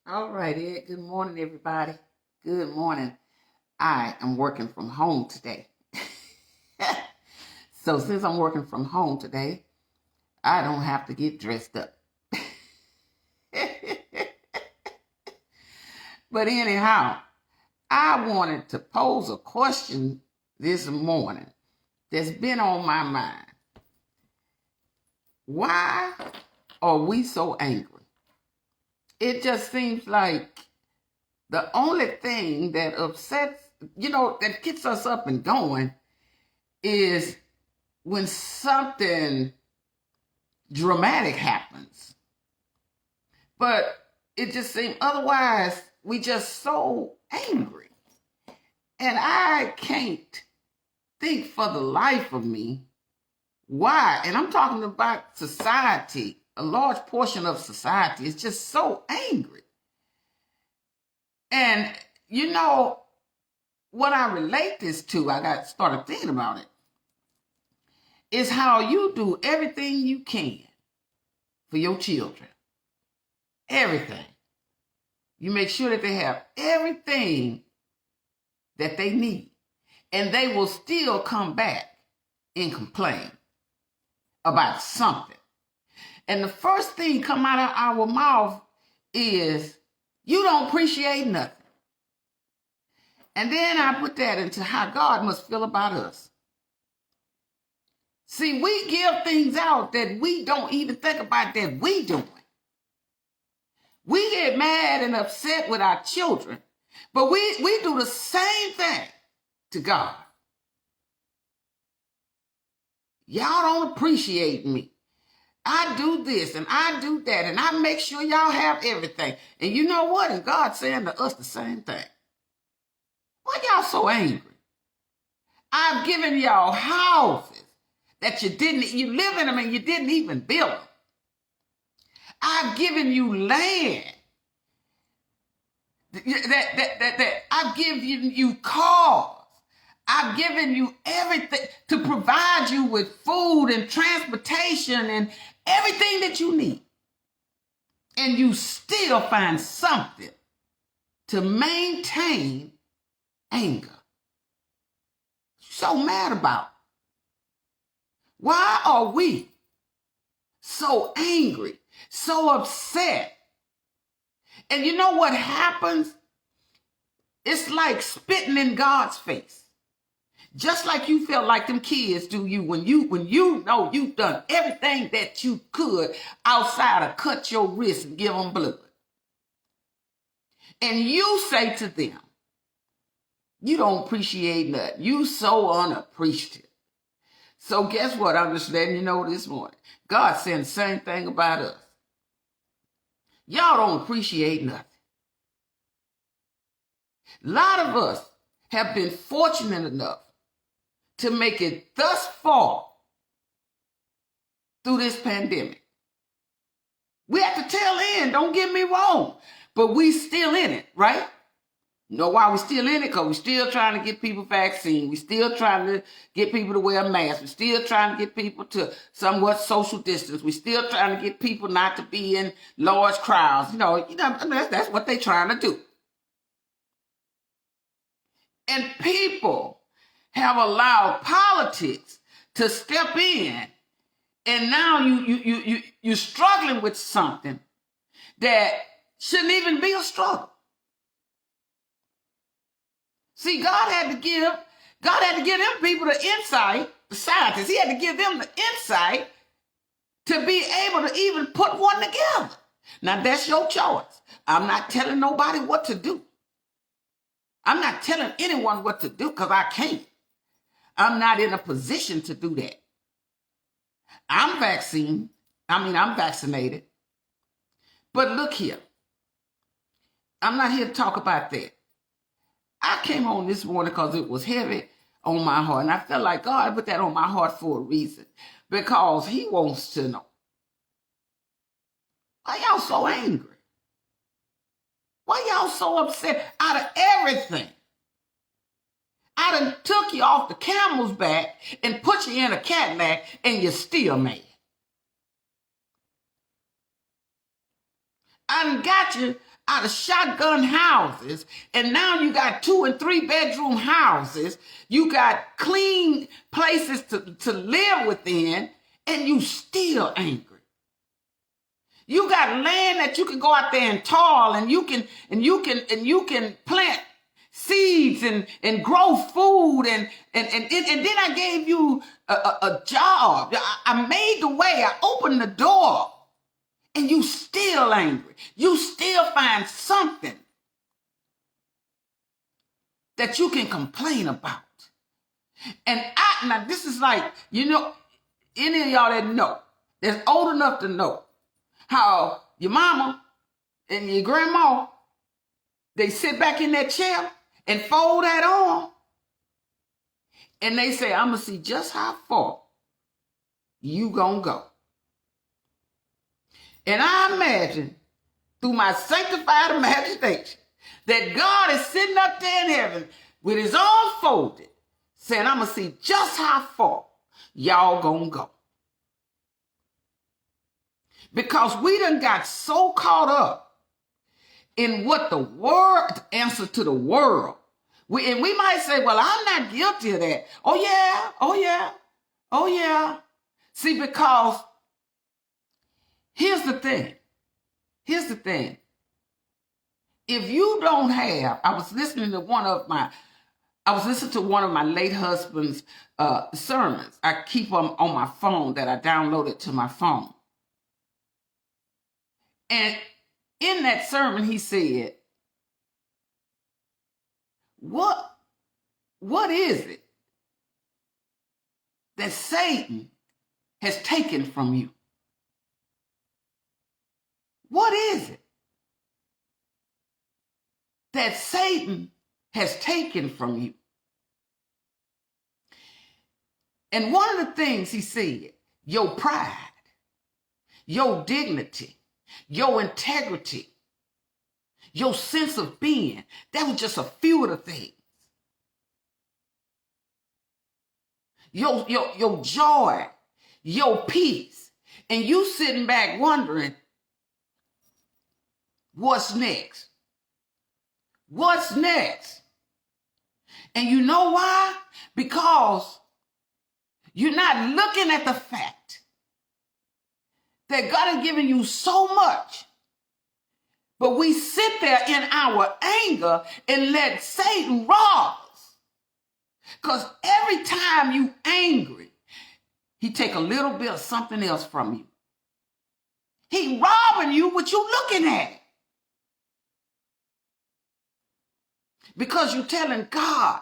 All right, Ed. Good morning, everybody. Good morning. I am working from home today. So since I'm working from home today, I don't have to get dressed up. But anyhow, I wanted to pose a question this morning that's been on my mind. Why are we so angry? It just seems like the only thing that upsets, that gets us up and going is when something dramatic happens. But it just seems otherwise we just so angry. And I can't think for the life of me why. And I'm talking about society. A large portion of society is just so angry. And what I relate this to, I got started thinking about it, is how you do everything you can for your children. Everything. You make sure that they have everything that they need. And they will still come back and complain about something. And the first thing come out of our mouth is, you don't appreciate nothing. And then I put that into how God must feel about us. See, we give things out that we don't even think about that we doing. We get mad and upset with our children, but we do the same thing to God. Y'all don't appreciate me. I do this and I do that and I make sure y'all have everything. And you know what? And God's saying to us the same thing. Why y'all so angry? I've given y'all houses that you live in them and you didn't even build them. I've given you land. I've given you cars. I've given you everything to provide you with food and transportation and everything that you need. And you still find something to maintain anger. So mad about. Why are we so angry, so upset? And you know what happens? It's like spitting in God's face. Just like you felt like them kids do you when you know you've done everything that you could outside of cut your wrist and give them blood. And you say to them, you don't appreciate nothing. You so unappreciative. So guess what? I'm just letting you know this morning. God said the same thing about us. Y'all don't appreciate nothing. A lot of us have been fortunate enough to make it thus far through this pandemic. We at the tail end, don't get me wrong, but we still in it, right? You know why we still in it? Because we still trying to get people vaccine. We still trying to get people to wear masks. We still trying to get people to somewhat social distance. We still trying to get people not to be in large crowds. That's what they trying to do. And people have allowed politics to step in, and now you're struggling with something that shouldn't even be a struggle. See, God had to give them people the insight, the scientists. He had to give them the insight to be able to even put one together. Now, that's your choice. I'm not telling nobody what to do. I'm not telling anyone what to do because I can't. I'm not in a position to do that. I'm vaccinated. But look here. I'm not here to talk about that. I came on this morning because it was heavy on my heart. And I felt like God put that on my heart for a reason. Because he wants to know. Why y'all so angry? Why y'all so upset out of everything? I done took you off the camel's back and put you in a Cadillac and you're still mad. I done got you out of shotgun houses, and now you got 2 and 3 bedroom houses. You got clean places to live within, and you still angry. You got land that you can go out there and toil, and you can plant seeds and grow food, and then I gave you a job. I made the way. I opened the door. And you still angry. You still find something that you can complain about. And now this is like, any of y'all that know, that's old enough to know how your mama and your grandma, they sit back in that chair and fold that arm, and they say, I'm going to see just how far you gonna go. And I imagine, through my sanctified imagination, that God is sitting up there in heaven with his arms folded, saying, I'm going to see just how far y'all gonna go. Because we done got so caught up in what the world answer to the world. We might say, well, I'm not guilty of that. Oh yeah, oh yeah, oh yeah. See, because here's the thing. If you don't have, I was listening to one of my late husband's sermons. I keep them on my phone that I downloaded to my phone. And in that sermon, he said, what is it that Satan has taken from you? What is it that Satan has taken from you? And one of the things he said, your pride, your dignity, your integrity, your sense of being, that was just a few of the things. Your joy, your peace, and you sitting back wondering, what's next? What's next? And you know why? Because you're not looking at the fact that God has given you so much, but we sit there in our anger and let Satan rob us. Because every time you angry, he take a little bit of something else from you. He robbing you what you looking at. Because you're telling God,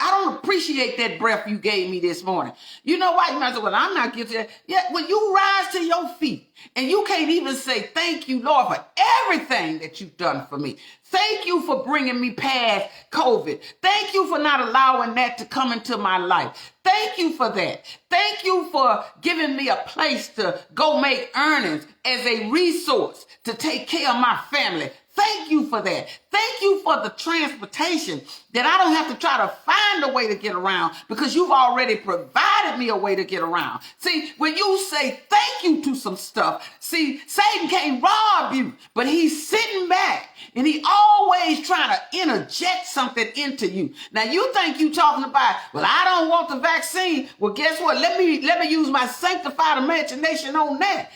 I don't appreciate that breath you gave me this morning. You know why? You might say, well, I'm not guilty of that. Yeah, when you rise to your feet and you can't even say, thank you, Lord, for everything that you've done for me. Thank you for bringing me past COVID. Thank you for not allowing that to come into my life. Thank you for that. Thank you for giving me a place to go make earnings as a resource to take care of my family. Thank you for that. Thank you for the transportation that I don't have to try to find a way to get around because you've already provided me a way to get around. See, when you say thank you to some stuff, see, Satan can't rob you, but he's sitting back and he always trying to interject something into you. Now you think you talking about, well, I don't want the vaccine. Well, guess what? Let me use my sanctified imagination on that.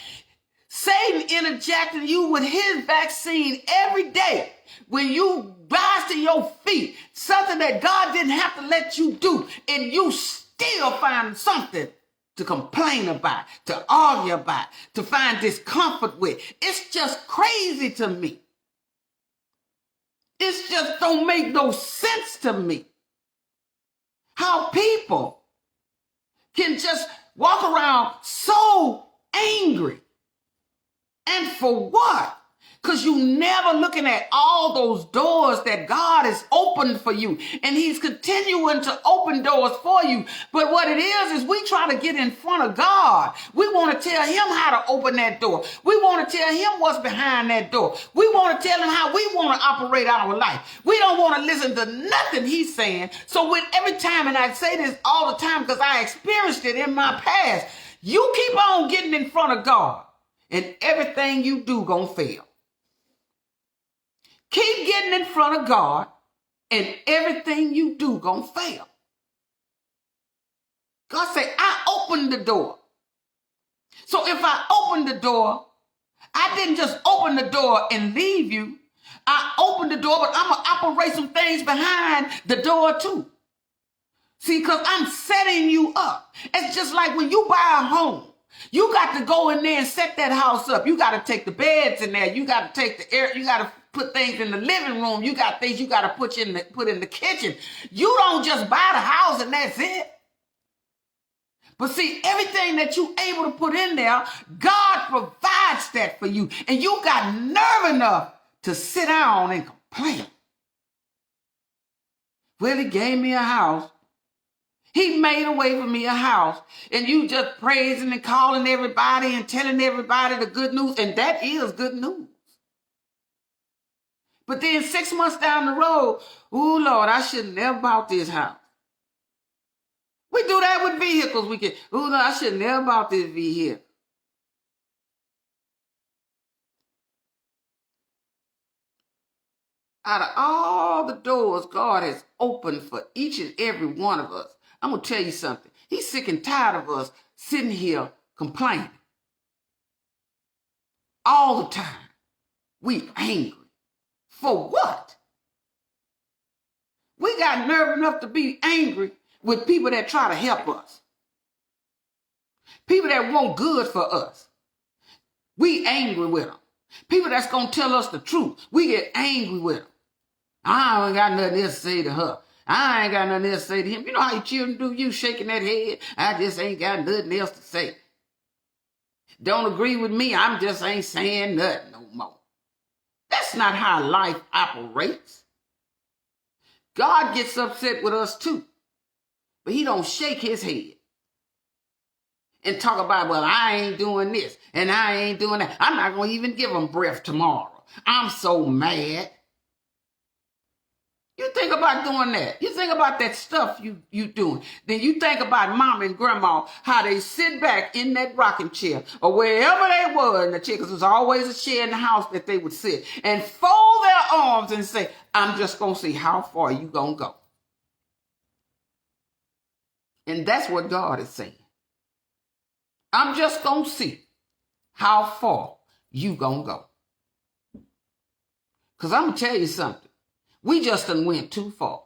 Satan interjecting you with his vaccine every day when you rise to your feet, something that God didn't have to let you do, and you still find something to complain about, to argue about, to find discomfort with. It's just crazy to me. It just don't make no sense to me how people can just walk around so angry. And for what? Because you never looking at all those doors that God has opened for you. And he's continuing to open doors for you. But what it is we try to get in front of God. We want to tell him how to open that door. We want to tell him what's behind that door. We want to tell him how we want to operate our life. We don't want to listen to nothing he's saying. So every time, and I say this all the time because I experienced it in my past, you keep on getting in front of God. And everything you do gonna fail. Keep getting in front of God, and everything you do gonna fail. God said, I opened the door. So if I opened the door, I didn't just open the door and leave you. I opened the door, but I'm going to operate some things behind the door too. See, because I'm setting you up. It's just like when you buy a home. You got to go in there and set that house up. You got to take the beds in there. You got to take the air. You got to put things in the living room. You got things you got to put in the kitchen. You don't just buy the house and that's it. But see, everything that you're able to put in there, God provides that for you. And you got nerve enough to sit down and complain. Well, he gave me a house. He made a way for me a house. And you just praising and calling everybody and telling everybody the good news. And that is good news. But then 6 months down the road, oh, Lord, I should have never bought this house. We do that with vehicles. We can, oh, no, I should never bought this vehicle. Out of all the doors God has opened for each and every one of us, I'm going to tell you something. He's sick and tired of us sitting here complaining. All the time. We angry. For what? We got nerve enough to be angry with people that try to help us. People that want good for us. We angry with them. People that's going to tell us the truth. We get angry with them. I ain't got nothing else to say to her. I ain't got nothing else to say to him. You know how your children do, you shaking that head. I just ain't got nothing else to say. Don't agree with me, I'm just ain't saying nothing no more. That's not how life operates. God gets upset with us too. But he don't shake his head and talk about, well, I ain't doing this and I ain't doing that. I'm not going to even give them breath tomorrow. I'm so mad. You think about doing that. You think about that stuff you doing. Then you think about mom and grandma, how they sit back in that rocking chair or wherever they were in the chair, because there was always a chair in the house that they would sit and fold their arms and say, I'm just going to see how far you going to go. And that's what God is saying. I'm just going to see how far you going to go. Because I'm going to tell you something. We just done went too far.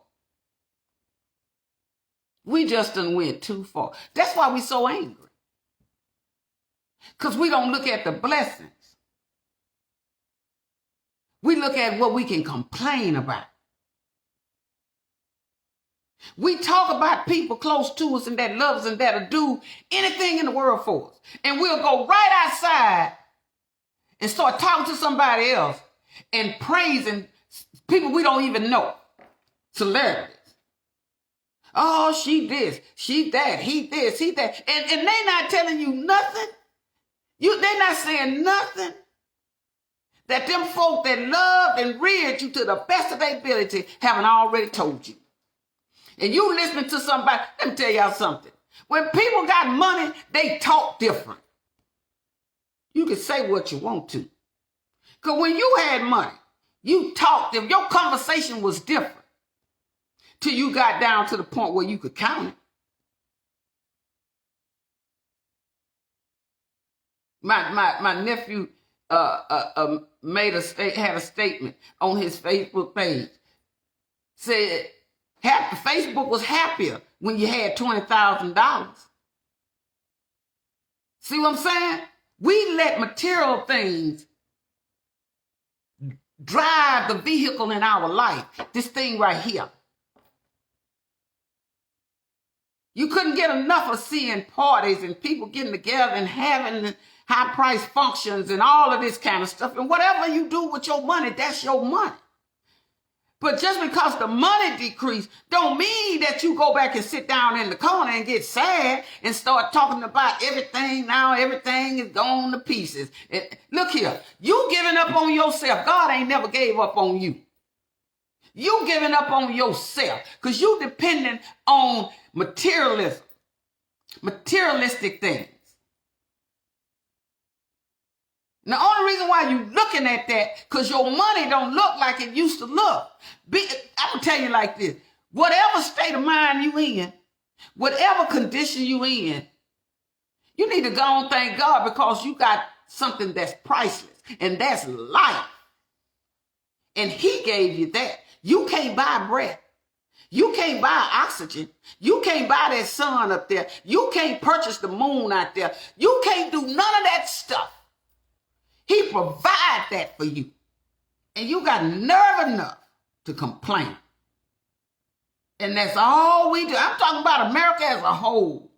We just done went too far. That's why we so angry. Because we don't look at the blessings. We look at what we can complain about. We talk about people close to us and that loves and that'll do anything in the world for us. And we'll go right outside and start talking to somebody else and praising people we don't even know. Celebrities. Oh, she this, she that, he this, he that. And they not telling you nothing. They're not saying nothing that them folk that loved and reared you to the best of their ability haven't already told you. And you listening to somebody, let me tell y'all something. When people got money, they talk different. You can say what you want to. Because when you had money, you talked, if your conversation was different till you got down to the point where you could count it. My nephew had a statement on his Facebook page. Said Facebook was happier when you had $20,000. See what I'm saying? We let material things drive the vehicle in our life. This thing right here. You couldn't get enough of seeing parties and people getting together and having high-priced functions and all of this kind of stuff. And whatever you do with your money, that's your money. But just because the money decreased don't mean that you go back and sit down in the corner and get sad and start talking about everything. Now everything is gone to pieces. Look here, you giving up on yourself. God ain't never gave up on you. You giving up on yourself because you dependent on materialism, materialistic things. And the only reason why you looking at that, because your money don't look like it used to look. I'm going to tell you like this. Whatever state of mind you in, whatever condition you in, you need to go and thank God, because you got something that's priceless, and that's life. And he gave you that. You can't buy breath. You can't buy oxygen. You can't buy that sun up there. You can't purchase the moon out there. You can't do none of that stuff. He provides that for you. And you got nerve enough to complain. And that's all we do. I'm talking about America as a whole.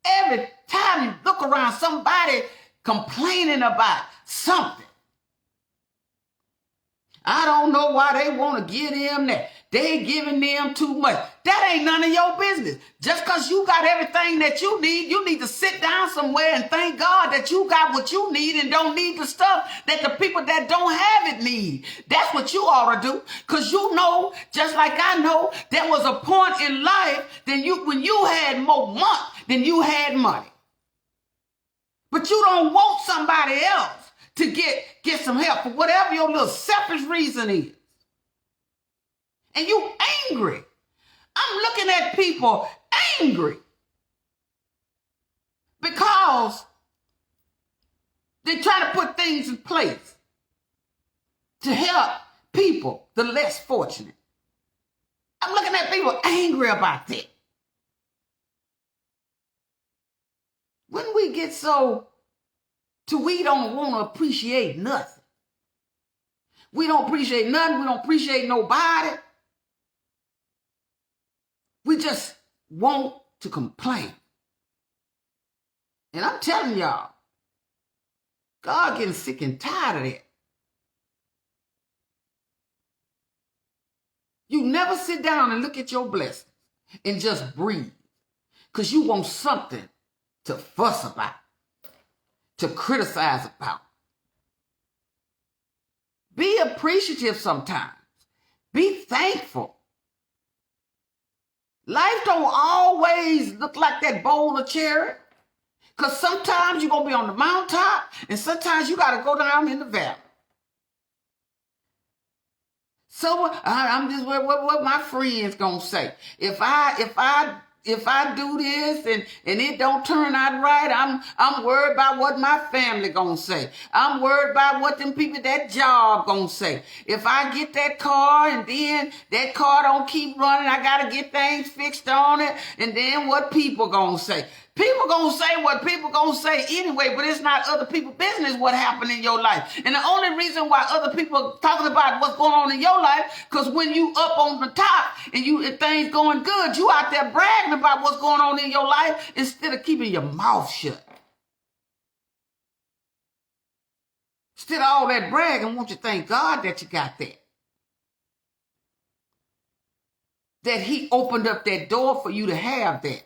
Every time you look around, somebody complaining about something. I don't know why they want to give them that. They giving them too much. That ain't none of your business. Just because you got everything that you need to sit down somewhere and thank God that you got what you need and don't need the stuff that the people that don't have it need. That's what you ought to do. Because you know, just like I know, there was a point in life when you had more money than you had money. But you don't want somebody else to get some help for whatever your little selfish reason is. And you angry. I'm looking at people angry because they try to put things in place to help people, the less fortunate. I'm looking at people angry about that. When we get so to we don't want to appreciate nothing. We don't appreciate nothing. We don't appreciate nobody. We just want to complain. And I'm telling y'all, God getting sick and tired of that. You never sit down and look at your blessings and just breathe, because you want something to fuss about, to criticize about. Be appreciative sometimes. Be thankful. Life don't always look like that bowl of cherry, because sometimes you're going to be on the mountaintop and sometimes you got to go down in the valley. So I'm just what my friends going to say. If I do this and it don't turn out right, I'm worried about what my family gonna say. I'm worried about what them people at that job gonna say. If I get that car and then that car don't keep running, I gotta get things fixed on it, and then what people gonna say. People gonna say what people gonna say anyway, but it's not other people's business what happened in your life. And the only reason why other people are talking about what's going on in your life, because when you up on the top and things going good, you out there bragging about what's going on in your life instead of keeping your mouth shut. Instead of all that bragging, won't you thank God that you got that? That he opened up that door for you to have that.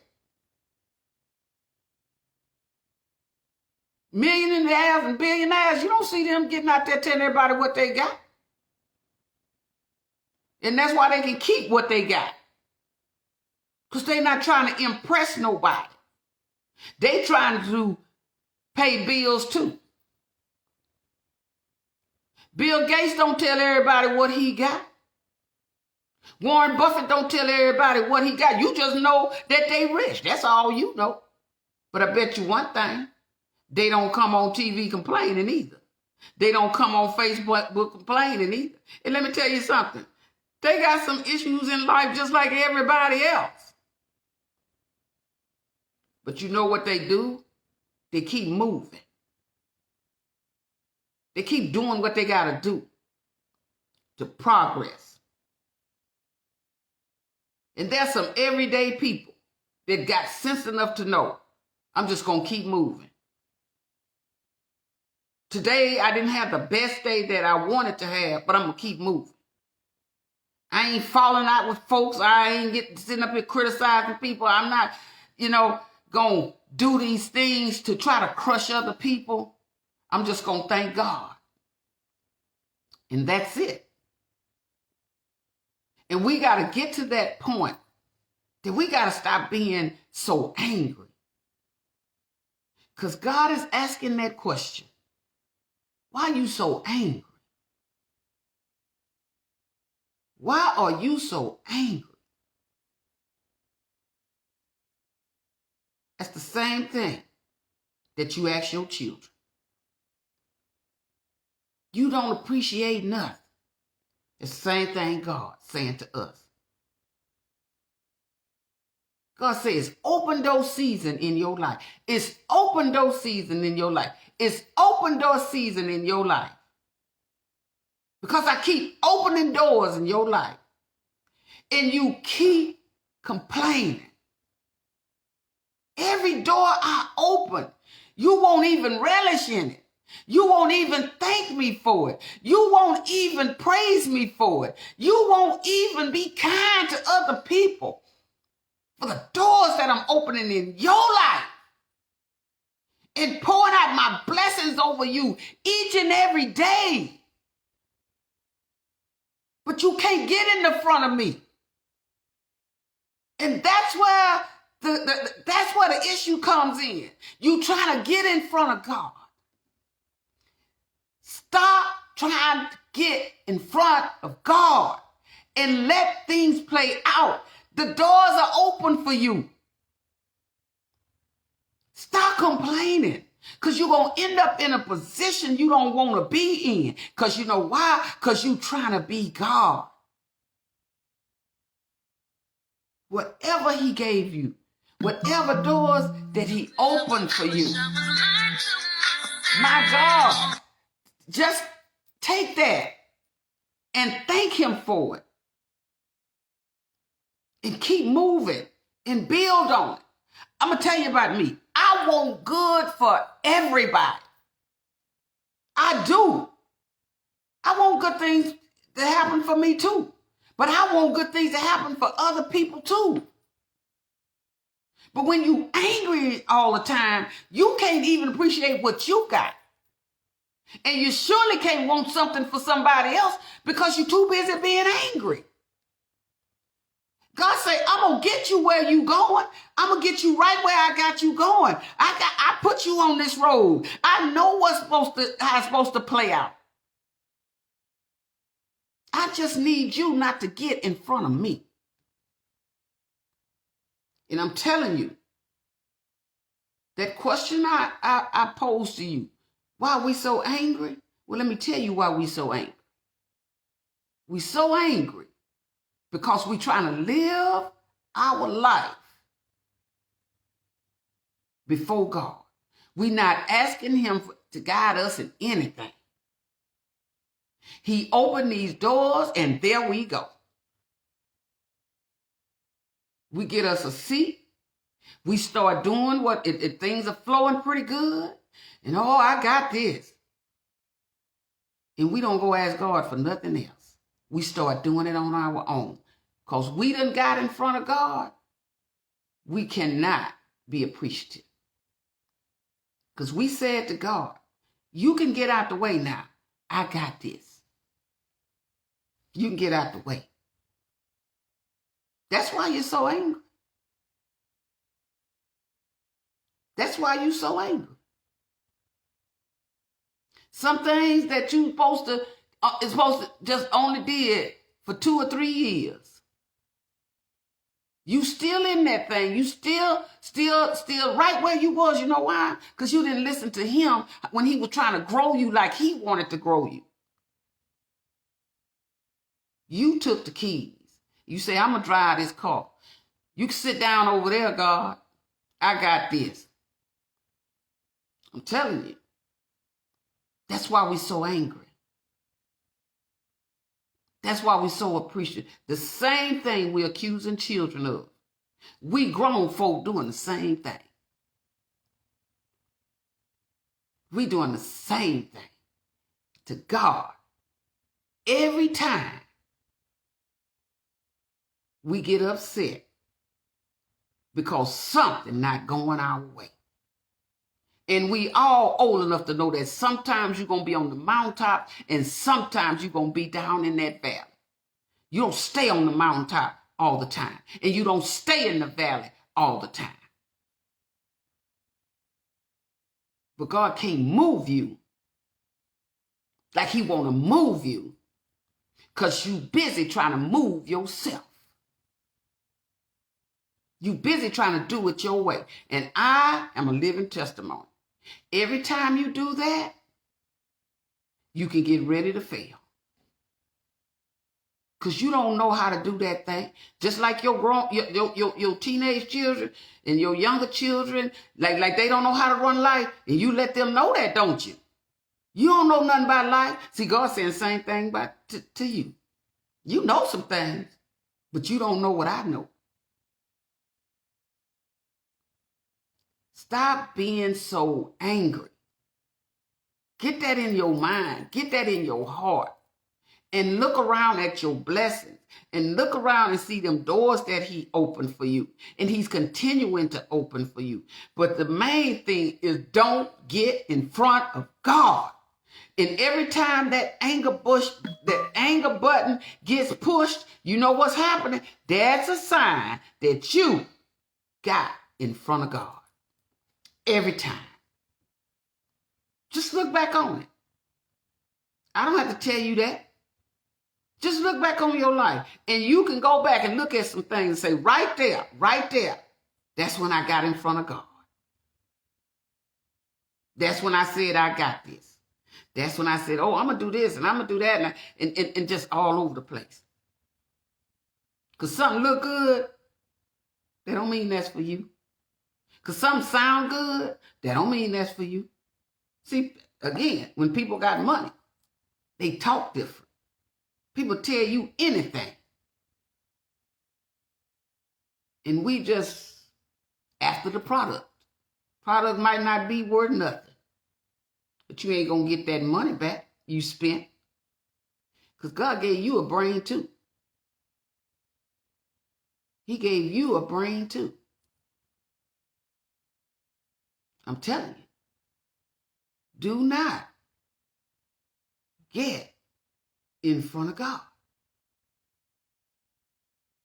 Millionaires and billionaires, you don't see them getting out there telling everybody what they got. And that's why they can keep what they got. Because they're not trying to impress nobody. They trying to pay bills too. Bill Gates don't tell everybody what he got. Warren Buffett don't tell everybody what he got. You just know that they rich. That's all you know. But I bet you one thing. They don't come on TV complaining either. They don't come on Facebook complaining either. And let me tell you something. They got some issues in life just like everybody else. But you know what they do? They keep moving. They keep doing what they got to do to progress. And there's some everyday people that got sense enough to know, I'm just going to keep moving. Today, I didn't have the best day that I wanted to have, but I'm going to keep moving. I ain't falling out with folks. I ain't sitting up here criticizing people. I'm not, going to do these things to try to crush other people. I'm just going to thank God. And that's it. And we got to get to that point that we got to stop being so angry. Because God is asking that question. Why are you so angry? Why are you so angry? That's the same thing that you ask your children. You don't appreciate nothing. It's the same thing God saying to us. God says, open door season in your life. It's open door season in your life. It's open door season in your life. Because I keep opening doors in your life. And you keep complaining. Every door I open, you won't even relish in it. You won't even thank me for it. You won't even praise me for it. You won't even be kind to other people for the doors that I'm opening in your life and pouring out my blessings over you each and every day. But you can't get in the front of me. And that's where the issue comes in. You trying to get in front of God. Stop trying to get in front of God and let things play out. The doors are open for you. Stop complaining, because you're going to end up in a position you don't want to be in. Because you know why? Because you're trying to be God. Whatever he gave you, whatever doors that he opened for you, my God, just take that and thank him for it. And keep moving and build on it. I'm going to tell you about me. I want good for everybody. I do. I want good things to happen for me too. But I want good things to happen for other people too. But when you angry all the time, you can't even appreciate what you got. And you surely can't want something for somebody else because you're too busy being angry. God say, I'm going to get you where you going. I'm going to get you right where I got you going. I put you on this road. I know how it's supposed to play out. I just need you not to get in front of me. And I'm telling you, that question I posed to you, why are we so angry? Well, let me tell you why we so angry. We so angry because we're trying to live our life before God. We're not asking him to guide us in anything. He opened these doors and there we go. We get us a seat. We start doing what, if things are flowing pretty good. And I got this. And we don't go ask God for nothing else. We start doing it on our own. Because we done got in front of God. We cannot be appreciative. Because we said to God, you can get out the way now. I got this. You can get out the way. That's why you're so angry. That's why you're so angry. Some things that you is supposed to just only did for 2 or 3 years. You still in that thing. You still right where you was. You know why? Because you didn't listen to him when he was trying to grow you like he wanted to grow you. You took the keys. You say, I'm going to drive this car. You can sit down over there, God. I got this. I'm telling you. That's why we're so angry. That's why we're so appreciative. The same thing we're accusing children of. We grown folk doing the same thing. We doing the same thing to God. Every time we get upset because something not going our way. And we all old enough to know that sometimes you're going to be on the mountaintop and sometimes you're going to be down in that valley. You don't stay on the mountaintop all the time. And you don't stay in the valley all the time. But God can't move you Like he want to move you because you busy trying to move yourself. You busy trying to do it your way. And I am a living testimony. Every time you do that, you can get ready to fail. Because you don't know how to do that thing. Just like your teenage children and your younger children, like they don't know how to run life, and you let them know that, don't you? You don't know nothing about life. See, God's saying the same thing to you. You know some things, but you don't know what I know. Stop being so angry. Get that in your mind. Get that in your heart. And look around at your blessings. And look around and see them doors that he opened for you. And he's continuing to open for you. But the main thing is don't get in front of God. And every time that anger button gets pushed, you know what's happening? That's a sign that you got in front of God. Every time. Just look back on it. I don't have to tell you that. Just look back on your life. And you can go back and look at some things and say, right there, that's when I got in front of God. That's when I said, I got this. That's when I said, oh, I'm going to do this and I'm going to do that. And just all over the place. Because something look good, that don't mean that's for you. Because something sound good, that don't mean that's for you. See, again, when people got money, they talk different. People tell you anything. And we just after the product. Product might not be worth nothing. But you ain't going to get that money back you spent. Because God gave you a brain too. He gave you a brain too. I'm telling you. Do not get in front of God.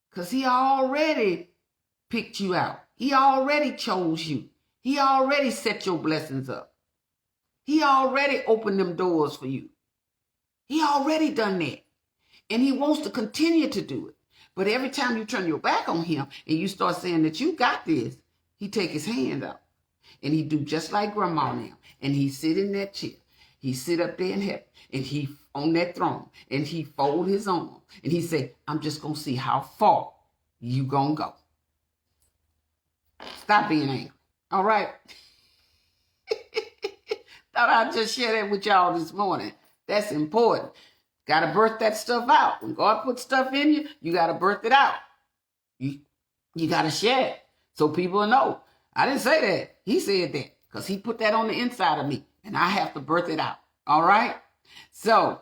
Because he already picked you out. He already chose you. He already set your blessings up. He already opened them doors for you. He already done that. And he wants to continue to do it. But every time you turn your back on him and you start saying that you got this, he take his hand up. And he do just like grandma now. And he sit in that chair. He sit up there in heaven. And he on that throne. And he fold his arms. And he say, I'm just going to see how far you going to go. Stop being angry. All right? Thought I'd just share that with y'all this morning. That's important. Got to birth that stuff out. When God puts stuff in you, you got to birth it out. You got to share it so people know. I didn't say that. He said that because he put that on the inside of me and I have to birth it out. All right? So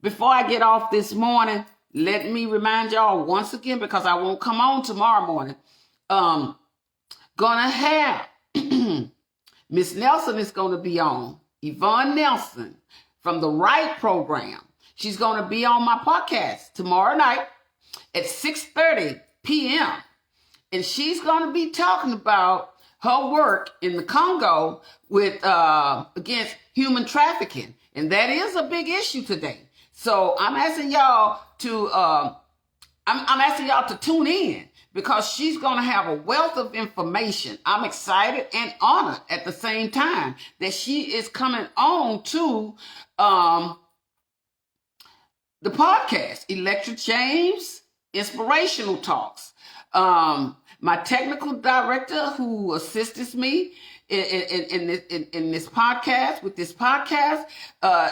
before I get off this morning, let me remind y'all once again, because I won't come on tomorrow morning. Gonna have Miss Nelson is going to be on. Yvonne Nelson from the Right Program. She's going to be on my podcast tomorrow night at 6:30 p.m. And she's going to be talking about her work in the Congo with against human trafficking. And that is a big issue today. So I'm asking y'all to I'm asking y'all to tune in because she's going to have a wealth of information. I'm excited and honored at the same time that she is coming on to the podcast, Electric James Inspirational Talks. My technical director who assists me in this podcast, with this podcast,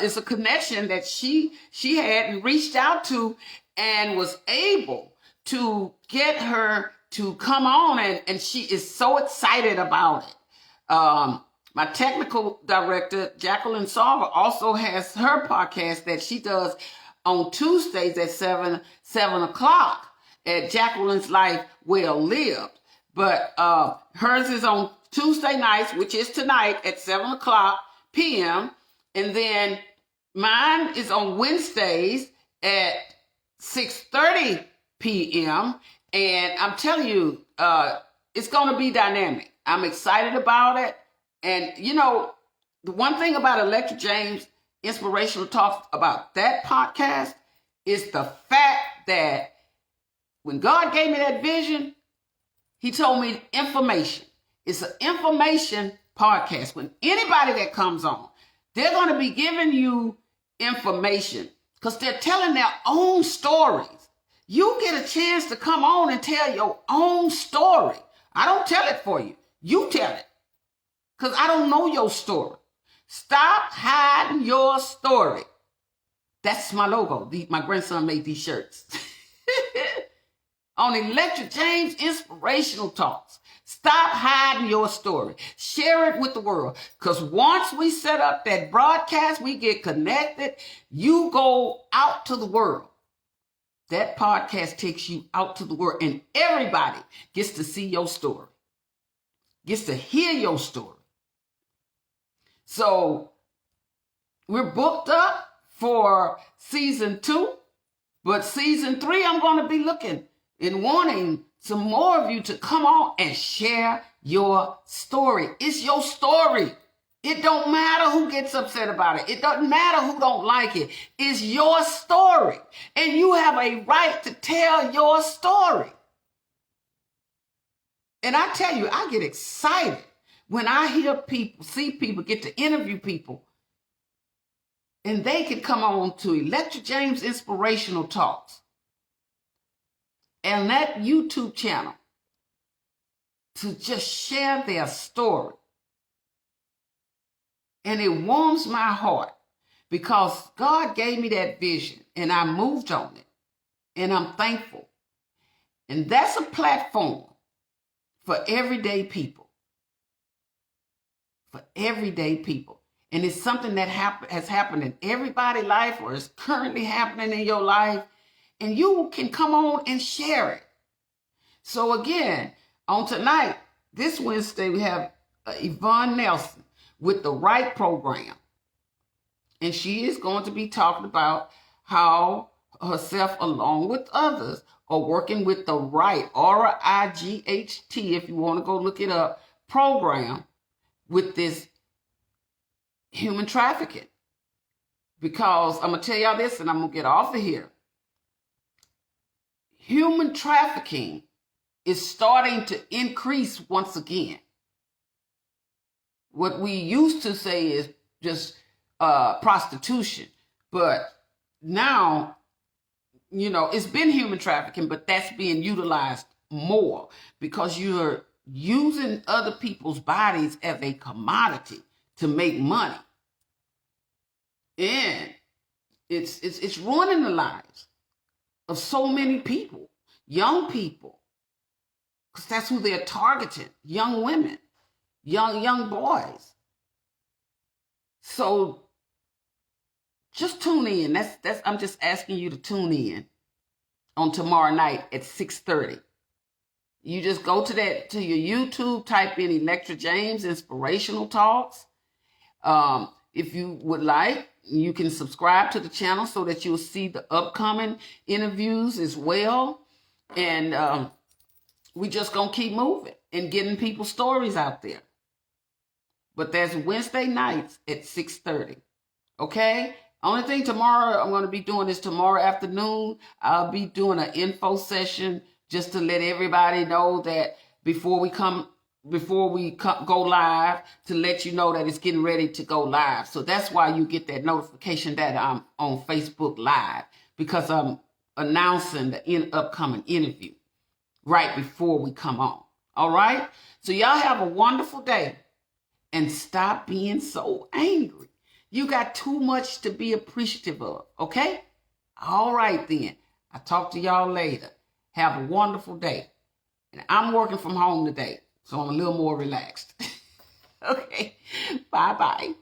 is a connection that she had and reached out to and was able to get her to come on, and she is so excited about it. My technical director, Jacqueline Salver, also has her podcast that she does on Tuesdays at 7 o'clock at Jacqueline's Life Well Lived. But hers is on Tuesday nights, which is tonight at 7 o'clock p.m. And then mine is on Wednesdays at 6:30 p.m. And I'm telling you, it's going to be dynamic. I'm excited about it. And, you know, the one thing about Electric James, inspirational talks about that podcast is the fact that when God gave me that vision, he told me information. It's an information podcast. When anybody that comes on, they're going to be giving you information because they're telling their own stories. You get a chance to come on and tell your own story. I don't tell it for you. You tell it because I don't know your story. Stop hiding your story. That's my logo. My grandson made these shirts. On Electric James Inspirational Talks. Stop hiding your story. Share it with the world. Because once we set up that broadcast, we get connected, you go out to the world. That podcast takes you out to the world, and everybody gets to see your story, gets to hear your story. So we're booked up for season 2, but season 3, I'm going to be looking and wanting some more of you to come on and share your story. It's your story. It don't matter who gets upset about it. It doesn't matter who don't like it. It's your story. And you have a right to tell your story. And I tell you, I get excited when I hear people, see people, get to interview people, and they can come on to Electric James Inspirational Talks and that YouTube channel to just share their story. And it warms my heart because God gave me that vision and I moved on it. And I'm thankful. And that's a platform for everyday people. For everyday people. And it's something that has happened in everybody's life or is currently happening in your life. And you can come on and share it. So again, on tonight, this Wednesday, we have Yvonne Nelson with the Right Program. And she is going to be talking about how herself, along with others, are working with the Right, R-I-G-H-T, if you want to go look it up, program with this human trafficking. Because I'm going to tell y'all this, and I'm going to get off of here. Human trafficking is starting to increase once again. What we used to say is just prostitution. But now, you know, it's been human trafficking, but that's being utilized more because you're using other people's bodies as a commodity to make money. And it's ruining the lives of so many people, young people, because that's who they're targeting, young women, young boys. So just tune in. That's I'm just asking you to tune in on tomorrow night at 6:30. You just go to your YouTube, type in Electric James Inspirational Talks. If you would like, you can subscribe to the channel so that you'll see the upcoming interviews as well. And we just gonna keep moving and getting people's stories out there. But that's Wednesday nights at 6:30. Okay? Only thing tomorrow I'm going to be doing is tomorrow afternoon. I'll be doing an info session just to let everybody know that before we go live, to let you know that it's getting ready to go live. So that's why you get that notification that I'm on Facebook Live, because I'm announcing the upcoming interview right before we come on. All right? So y'all have a wonderful day and stop being so angry. You got too much to be appreciative of, okay? All right then. I'll talk to y'all later. Have a wonderful day. And I'm working from home today, so I'm a little more relaxed. Okay, bye-bye.